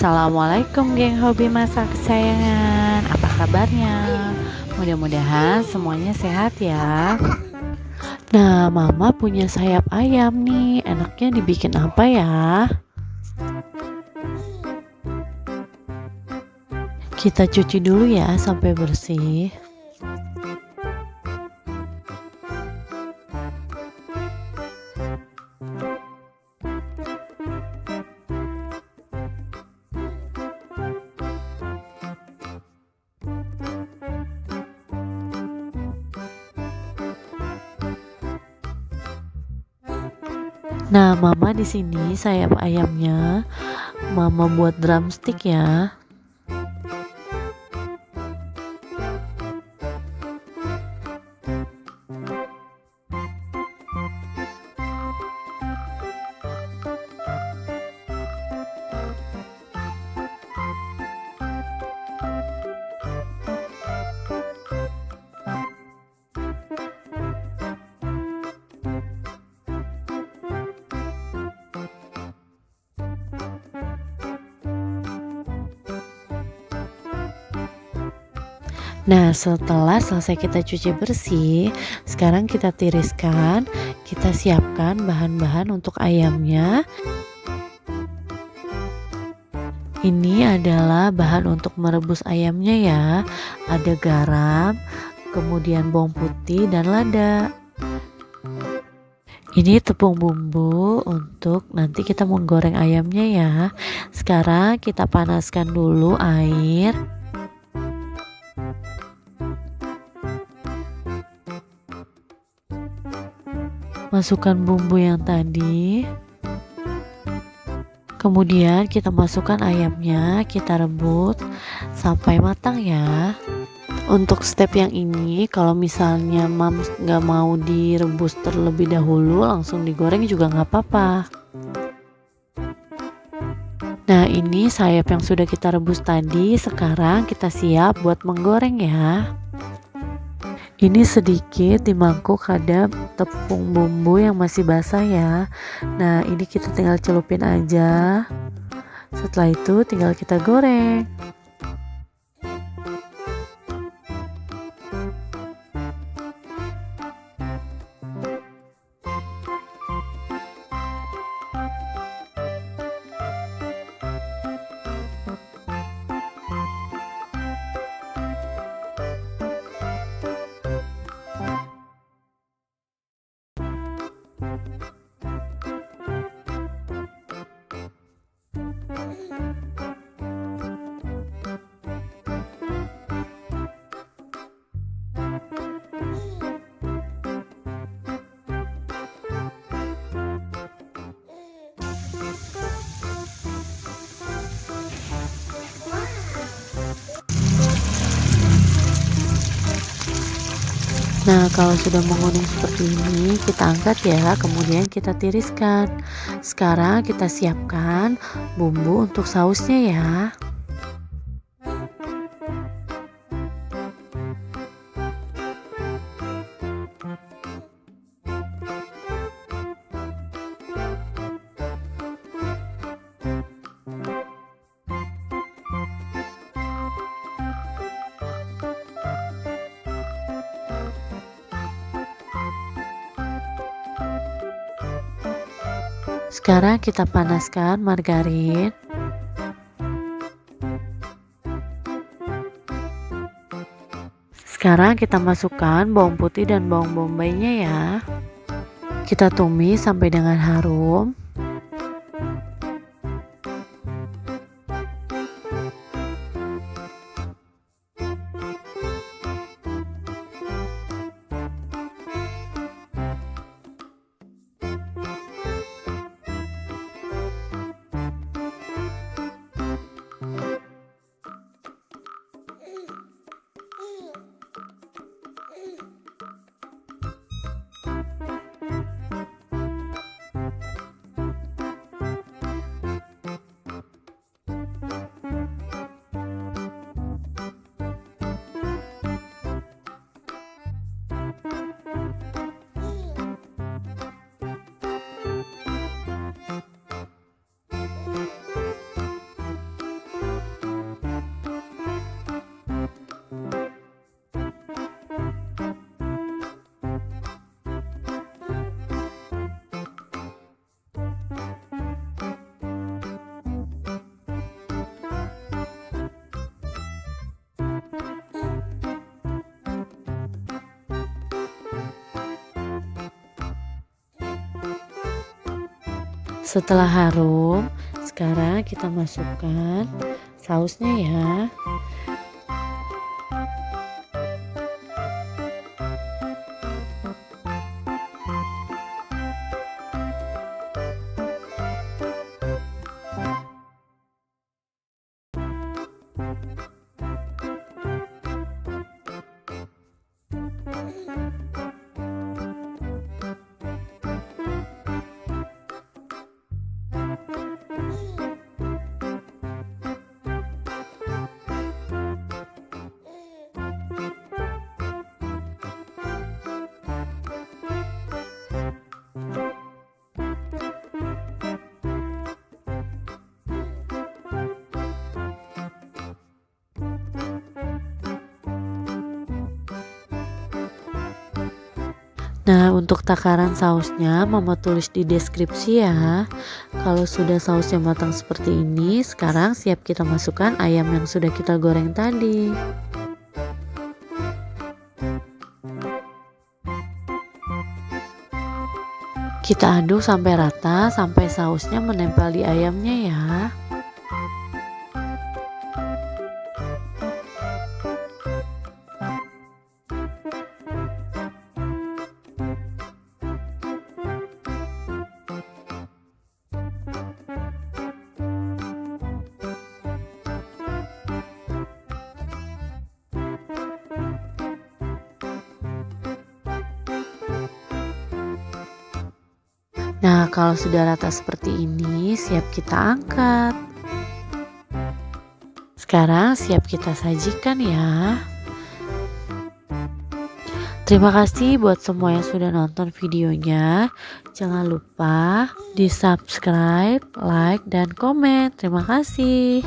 Assalamualaikum geng hobi masak kesayangan. Apa kabarnya? Mudah-mudahan semuanya sehat ya. Nah, mama punya sayap ayam nih. Enaknya dibikin apa ya? Kita cuci dulu ya sampai bersih. Nah, mama di sini sayap ayamnya mama buat drumstick ya. Nah, setelah selesai kita cuci bersih, sekarang kita tiriskan, kita siapkan bahan-bahan untuk ayamnya. Ini adalah bahan untuk merebus ayamnya ya. Ada garam, kemudian bawang putih dan lada. Ini tepung bumbu untuk nanti kita menggoreng ayamnya ya. Sekarang kita panaskan dulu air. Masukkan bumbu yang tadi. Kemudian kita masukkan ayamnya, kita rebus sampai matang ya. Untuk step yang ini, kalau misalnya mams nggak mau direbus terlebih dahulu, langsung digoreng juga nggak apa-apa. Nah, ini sayap yang sudah kita rebus tadi, sekarang kita siap buat menggoreng ya. Ini sedikit di mangkuk ada tepung bumbu yang masih basah ya. Nah, ini kita tinggal celupin aja. Setelah itu tinggal kita goreng. Nah, kalau sudah menguning seperti ini, kita angkat ya, kemudian kita tiriskan. Sekarang kita siapkan bumbu untuk sausnya ya. Sekarang kita panaskan margarin. Sekarang kita masukkan bawang putih dan bawang bombaynya ya. Kita tumis sampai dengan harum. Setelah harum, sekarang kita masukkan sausnya ya. Nah, untuk takaran sausnya Mama tulis di deskripsi ya. Kalau sudah sausnya matang seperti ini, sekarang siap kita masukkan ayam yang sudah kita goreng tadi. Kita aduk sampai rata, sampai sausnya menempel di ayamnya ya. Nah, kalau sudah rata seperti ini, siap kita angkat. Sekarang siap kita sajikan ya. Terima kasih buat semua yang sudah nonton videonya. Jangan lupa di subscribe, like, dan komen. Terima kasih.